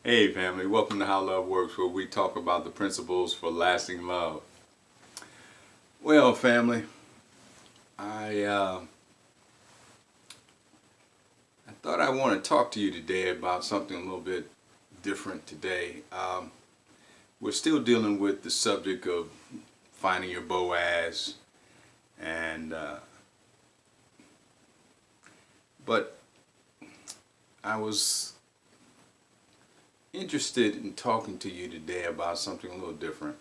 Hey family, welcome to How Love Works, where we talk about the principles for lasting love. Well, family, I uh, I thought I want to talk to you today about something a little bit different today. We're still dealing with the subject of finding your Boaz, and but I was interested in talking to you today about something a little different.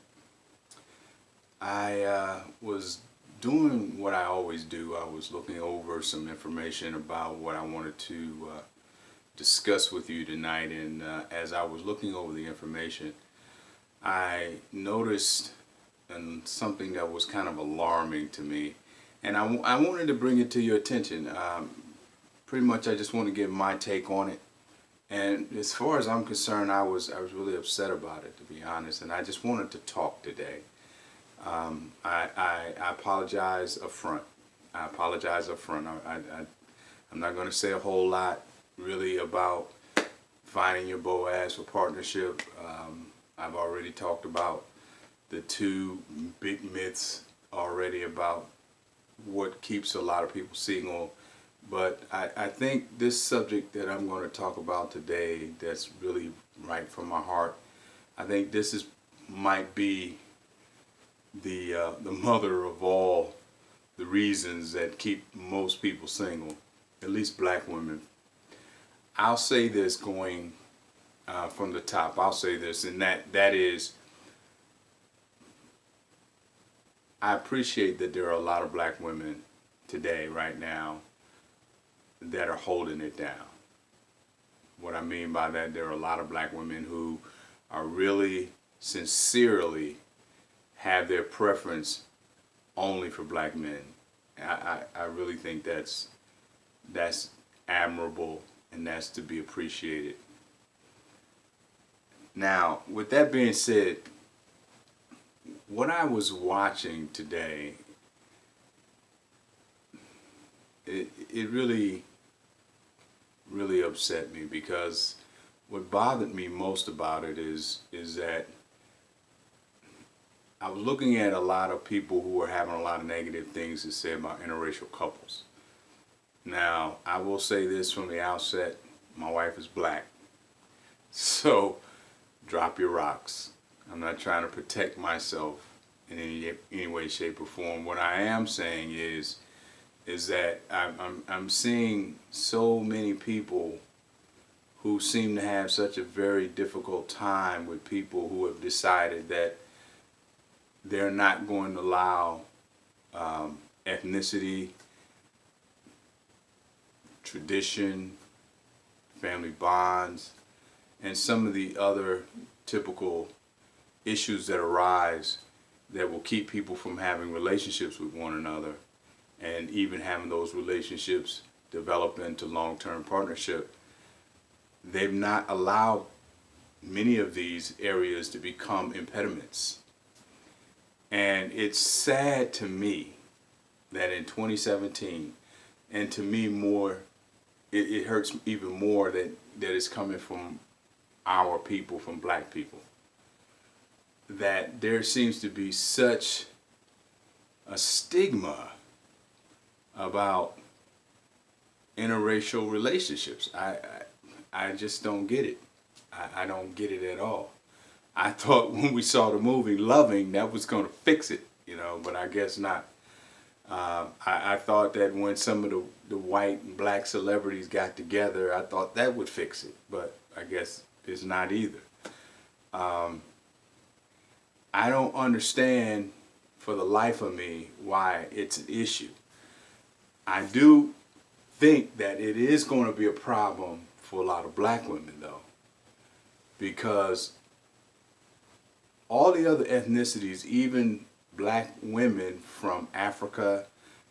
I was doing what I always do. I was looking over some information about what I wanted to discuss with you tonight, and as I was looking over the information, I noticed something that was kind of alarming to me, and I wanted to bring it to your attention. Pretty much, I just want to give my take on it. And as far as I'm concerned, I was really upset about it, to be honest, and I just wanted to talk today. I apologize up front. I apologize up front. I'm not going to say a whole lot really about finding your Boaz for partnership. I've already talked about the two big myths already about what keeps a lot of people single. But I think this subject that I'm going to talk about today, that's really right from my heart, I think this might be the mother of all the reasons that keep most people single, at least black women. I'll say this going from the top. I'll say this, and that is, I appreciate that there are a lot of black women today, right now, that are holding it down. What I mean by that, there are a lot of black women who are really sincerely have their preference only for black men. I really think that's admirable, and that's to be appreciated. Now, with that being said, what I was watching today, it really upset me, because what bothered me most about it is that I was looking at a lot of people who were having a lot of negative things to say about interracial couples. Now, I will say this from the outset, my wife is black. So, drop your rocks. I'm not trying to protect myself in any way, shape, or form. What I am saying is that I'm seeing so many people who seem to have such a very difficult time with people who have decided that they're not going to allow ethnicity, tradition, family bonds, and some of the other typical issues that arise that will keep people from having relationships with one another, and even having those relationships develop into long-term partnership. They've not allowed many of these areas to become impediments. And it's sad to me that in 2017, and to me more, it hurts even more that it's coming from our people, from black people, that there seems to be such a stigma about interracial relationships. I just don't get it. I don't get it at all. I thought when we saw the movie Loving, that was going to fix it, but I guess not. I thought that when some of the white and black celebrities got together, I thought that would fix it, but I guess it's not either. I don't understand for the life of me why it's an issue. I do think that it is going to be a problem for a lot of black women, though, because all the other ethnicities, even black women from Africa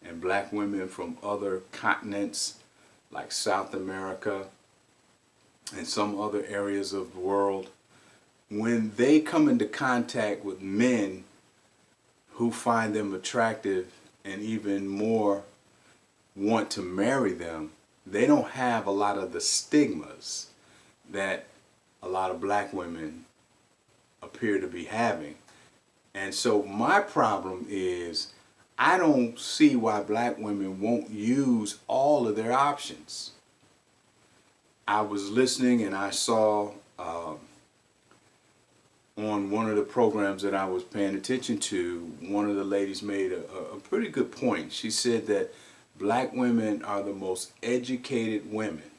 and black women from other continents like South America and some other areas of the world, when they come into contact with men who find them attractive and even more want to marry them, they don't have a lot of the stigmas that a lot of black women appear to be having. And so my problem is I don't see why black women won't use all of their options. I was listening and I saw on one of the programs that I was paying attention to, one of the ladies made a pretty good point. She said that black women are the most educated women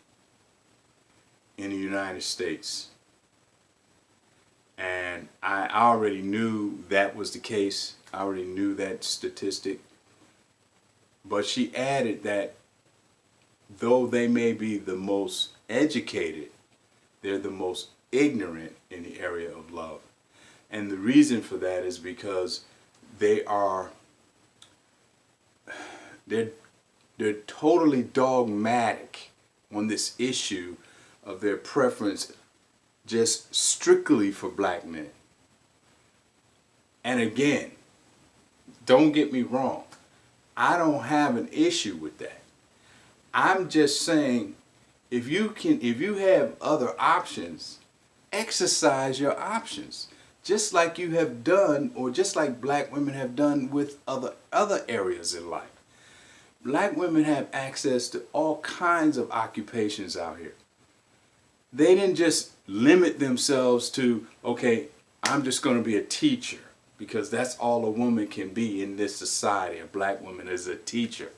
in the United States. And I already knew that was the case. I already knew that statistic. But she added that though they may be the most educated, they're the most ignorant in the area of love. And the reason for that is because they're totally dogmatic on this issue of their preference just strictly for black men. And again, don't get me wrong, I don't have an issue with that. I'm just saying, if you have other options, exercise your options, just like you have done, or just like black women have done with other areas in life. Black women have access to all kinds of occupations out here. They didn't just limit themselves to, okay, I'm just going to be a teacher, because that's all a woman can be in this society. A black woman is a teacher.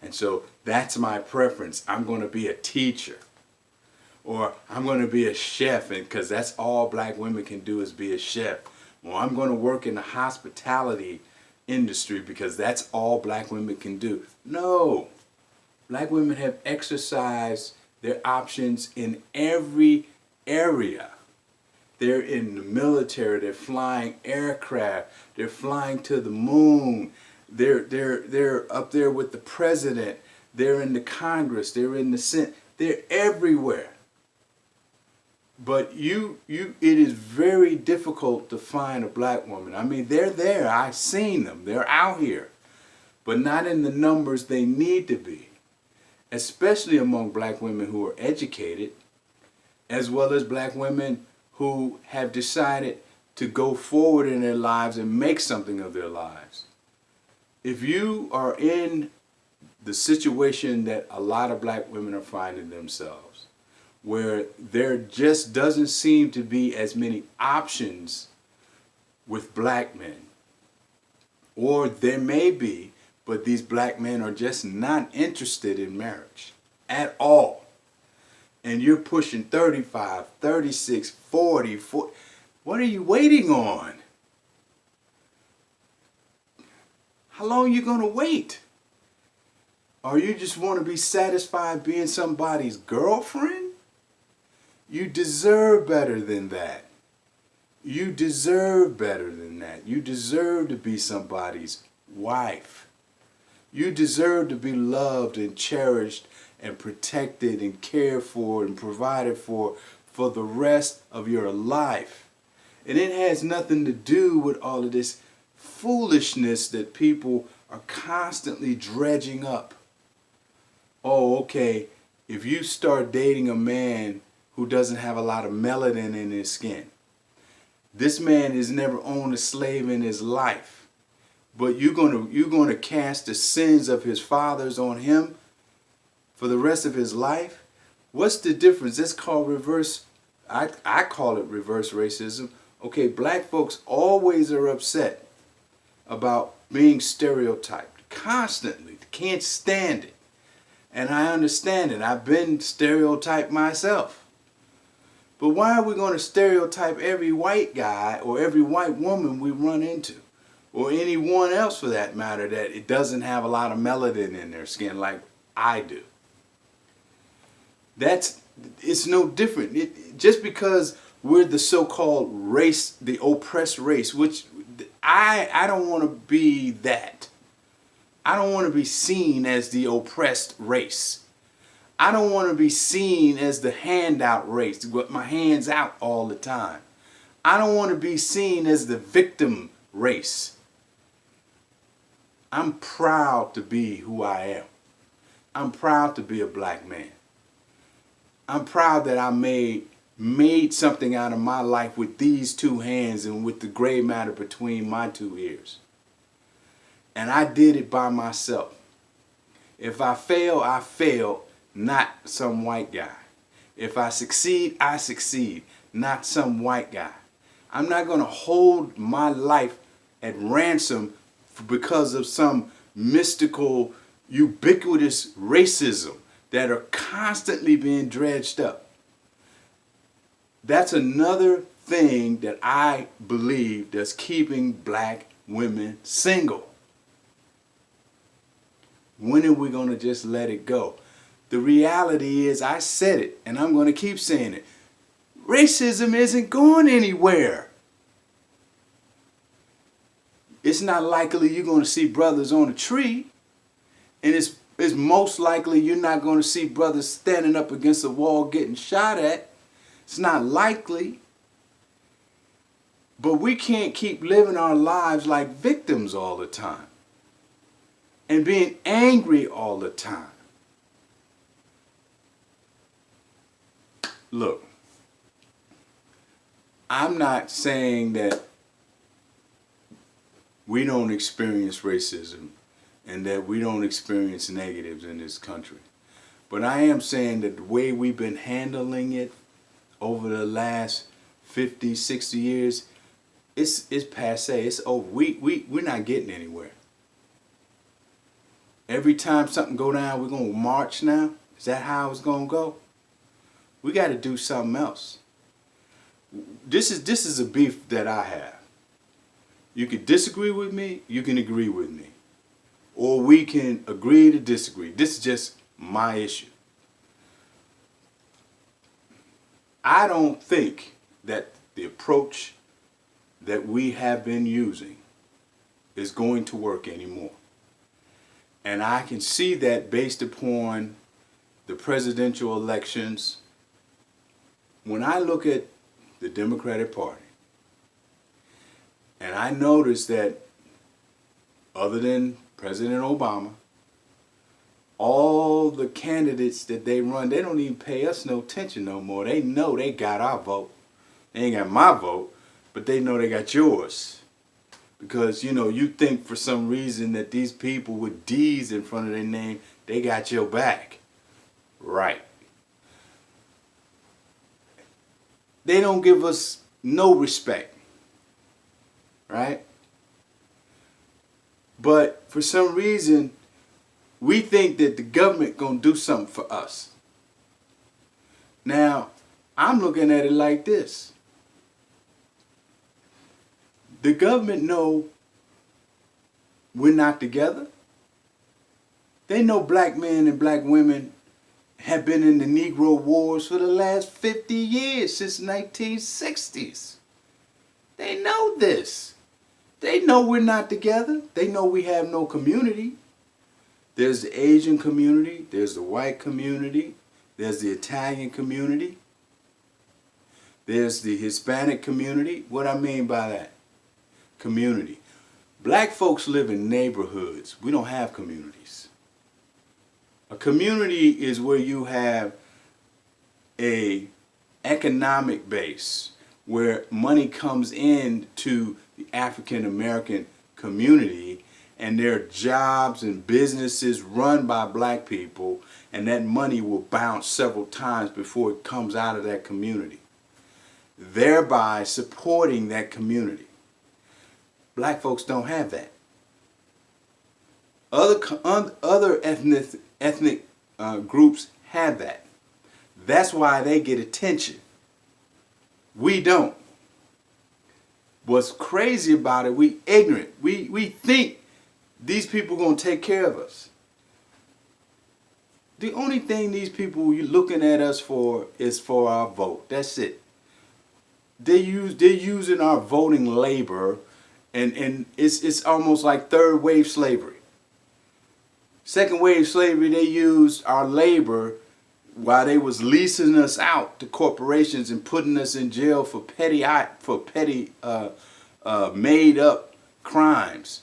And so that's my preference. I'm going to be a teacher. Or I'm going to be a chef, and because that's all black women can do is be a chef. Or I'm going to work in the hospitality industry because that's all black women can do. No. Black women have exercised their options in every area. They're in the military, they're flying aircraft, they're flying to the moon, they're up there with the president, they're in the Congress, they're in the Senate, they're everywhere. But it is very difficult to find a black woman. I mean, they're there, I've seen them, they're out here, but not in the numbers they need to be, especially among black women who are educated, as well as black women who have decided to go forward in their lives and make something of their lives. If you are in the situation that a lot of black women are finding themselves, where there just doesn't seem to be as many options with black men, or there may be, but these black men are just not interested in marriage at all. And you're pushing 35, 36, 40, 40. What are you waiting on? How long are you going to wait? Or you just want to be satisfied being somebody's girlfriend? You deserve better than that. You deserve better than that. You deserve to be somebody's wife. You deserve to be loved and cherished and protected and cared for and provided for the rest of your life. And it has nothing to do with all of this foolishness that people are constantly dredging up. Oh, okay, if you start dating a man who doesn't have a lot of melanin in his skin, this man has never owned a slave in his life, but you're gonna cast the sins of his fathers on him for the rest of his life? What's the difference? That's called reverse, I call it reverse racism. Okay, black folks always are upset about being stereotyped constantly. Can't stand it. And I understand it. I've been stereotyped myself. But why are we going to stereotype every white guy or every white woman we run into? Or anyone else for that matter that it doesn't have a lot of melanin in their skin like I do? It's no different. Just because we're the so-called race, the oppressed race, which I don't want to be that. I don't want to be seen as the oppressed race. I don't want to be seen as the handout race, with my hands out all the time. I don't want to be seen as the victim race. I'm proud to be who I am. I'm proud to be a black man. I'm proud that I made made something out of my life with these two hands and with the gray matter between my two ears. And I did it by myself. If I fail, I fail, not some white guy. If I succeed, I succeed, not some white guy. I'm not going to hold my life at ransom because of some mystical, ubiquitous racism that are constantly being dredged up. That's another thing that I believe that's keeping black women single. When are we going to just let it go? The reality is, I said it, and I'm going to keep saying it. Racism isn't going anywhere. It's not likely you're going to see brothers on a tree, and it's most likely you're not going to see brothers standing up against a wall getting shot at. It's not likely. But we can't keep living our lives like victims all the time and being angry all the time. Look, I'm not saying that we don't experience racism and that we don't experience negatives in this country. But I am saying that the way we've been handling it over the last 50, 60 years, it's passé. It's over. We're not getting anywhere. Every time something go down, we're going to march now. Is that how it's going to go? We got to do something else. This is a beef that I have. You can disagree with me, you can agree with me. Or we can agree to disagree. This is just my issue. I don't think that the approach that we have been using is going to work anymore. And I can see that based upon the presidential elections. When I look at the Democratic Party, and I notice that other than President Obama, all the candidates that they run, they don't even pay us no attention no more. They know they got our vote. They ain't got my vote, but they know they got yours. Because, you know, you think for some reason that these people with D's in front of their name, they got your back. Right. They don't give us no respect. Right? But for some reason, we think that the government gonna do something for us. Now, I'm looking at it like this. The government know we're not together. They know black men and black women have been in the Negro Wars for the last 50 years, since 1960s. They know this. They know we're not together. They know we have no community. There's the Asian community, there's the white community, there's the Italian community, there's the Hispanic community. What I mean by that? Community. Black folks live in neighborhoods. We don't have communities. A community is where you have a economic base where money comes in to the African American community, and there are jobs and businesses run by black people, and that money will bounce several times before it comes out of that community, thereby supporting that community. Black folks don't have that. Other ethnic groups have that. That's why they get attention. We don't. What's crazy about it, we ignorant. We think these people are going to take care of us. The only thing these people are looking at us for is for our vote. That's it. They're using our voting labor, and it's almost like third wave slavery. Second wave slavery, they used our labor while they was leasing us out to corporations and putting us in jail for petty made up crimes.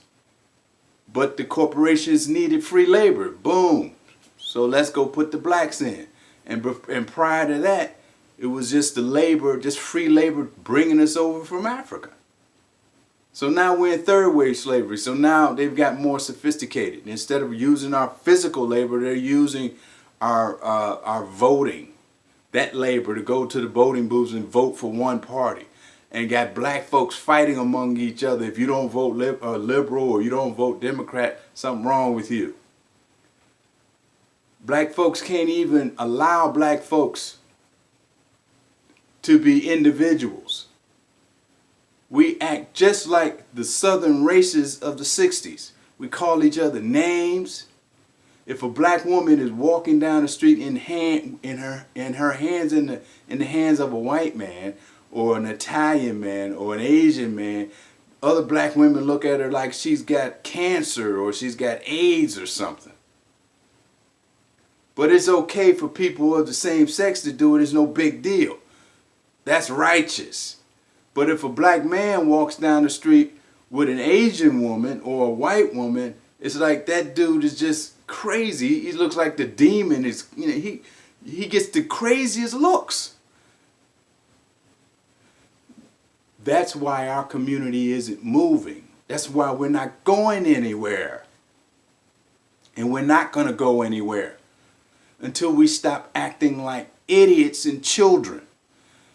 But the corporations needed free labor. Boom. So let's go put the blacks in. And prior to that, It was just the labor, just free labor bringing us over from Africa. So now we're in third wave slavery. So now they've got more sophisticated. Instead of using our physical labor, they're using our voting, that labor, to go to the voting booths and vote for one party. And got black folks fighting among each other. If you don't vote liberal or you don't vote Democrat, something wrong with you. Black folks can't even allow black folks to be individuals. We act just like the southern races of the 60s. We call each other names. If a black woman is walking down the street in her hands in the hands of a white man, or an Italian man, or an Asian man, other black women look at her like she's got cancer or she's got AIDS or something. But it's okay for people of the same sex to do it. It's no big deal. That's righteous. But if a black man walks down the street with an Asian woman or a white woman, it's like that dude is just crazy. He looks like the demon. He gets the craziest looks. That's why our community isn't moving. That's why we're not going anywhere. And we're not going to go anywhere until we stop acting like idiots and children.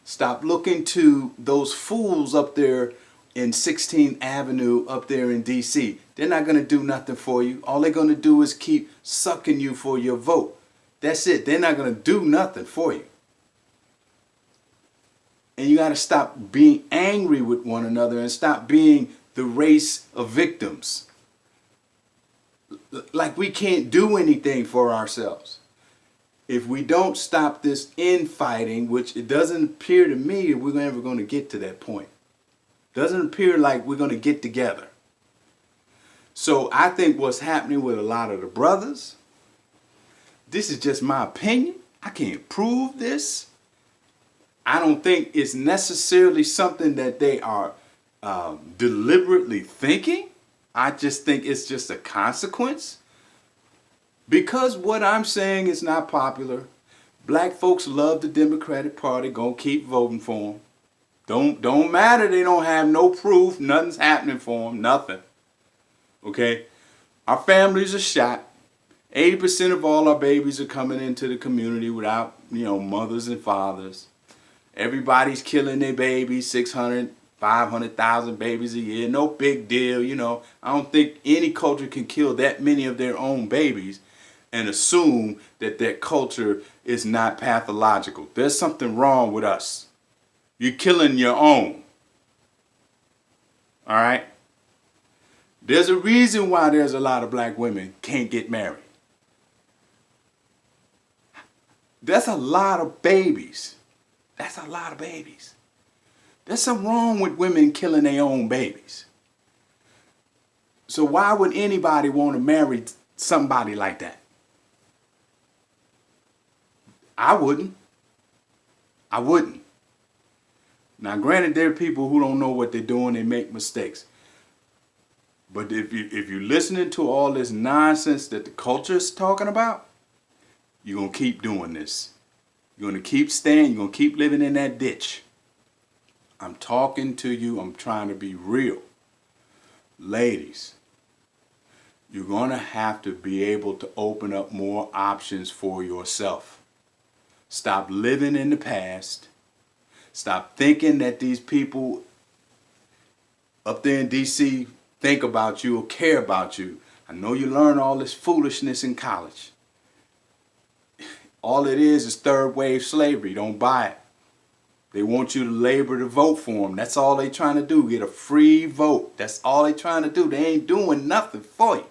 Stop looking to those fools up there in 16th Avenue up there in D.C. They're not going to do nothing for you. All they're going to do is keep sucking you for your vote. That's it. They're not going to do nothing for you. And you got to stop being angry with one another and stop being the race of victims. Like we can't do anything for ourselves. If we don't stop this infighting, which it doesn't appear to me that we're ever going to get to that point. Doesn't appear like we're going to get together. So I think what's happening with a lot of the brothers, this is just my opinion. I can't prove this. I don't think it's necessarily something that they are deliberately thinking. I just think it's just a consequence. Because what I'm saying is not popular. Black folks love the Democratic Party, gonna keep voting for them. Don't matter, they don't have no proof, nothing's happening for them, nothing. Okay? Our families are shot. 80% of all our babies are coming into the community without, mothers and fathers. Everybody's killing their babies, 600, 500,000 babies a year. No big deal, I don't think any culture can kill that many of their own babies and assume that their culture is not pathological. There's something wrong with us. You're killing your own. All right? There's a reason why there's a lot of black women can't get married. That's a lot of babies. That's a lot of babies. There's something wrong with women killing their own babies. So why would anybody want to marry somebody like that? I wouldn't. Now, granted, there are people who don't know what they're doing. They make mistakes. But if you're listening to all this nonsense that the culture is talking about, you're going to keep doing this. You're going to keep staying. You're going to keep living in that ditch. I'm talking to you. I'm trying to be real. Ladies, you're going to have to be able to open up more options for yourself. Stop living in the past. Stop thinking that these people up there in D.C. think about you or care about you. I know you learn all this foolishness in college. All it is third wave slavery. Don't buy it. They want you to labor to vote for them. That's all they trying to do. Get a free vote. That's all they trying to do. They ain't doing nothing for you.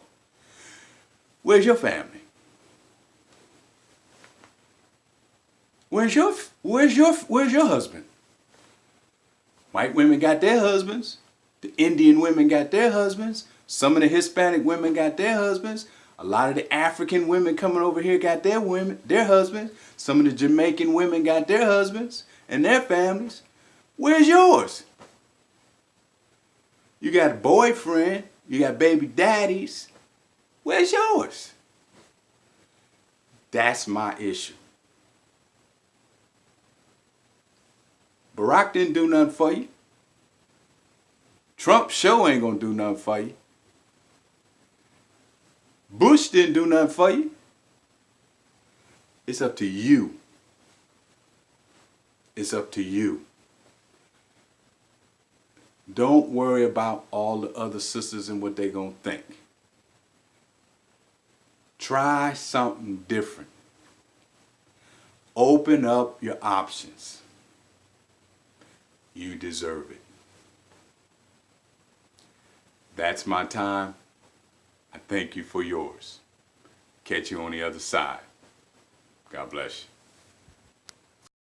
Where's your family? Where's your husband? White women got their husbands. The Indian women got their husbands. Some of the Hispanic women got their husbands. A lot of the African women coming over here got their husbands. Some of the Jamaican women got their husbands and their families. Where's yours? You got a boyfriend. You got baby daddies. Where's yours? That's my issue. Barack didn't do nothing for you. Trump sure ain't gonna do nothing for you. Bush didn't do nothing for you. It's up to you. It's up to you. Don't worry about all the other sisters and what they're gonna think. Try something different. Open up your options. You deserve it. That's my time. I thank you for yours. Catch you on the other side. God bless you.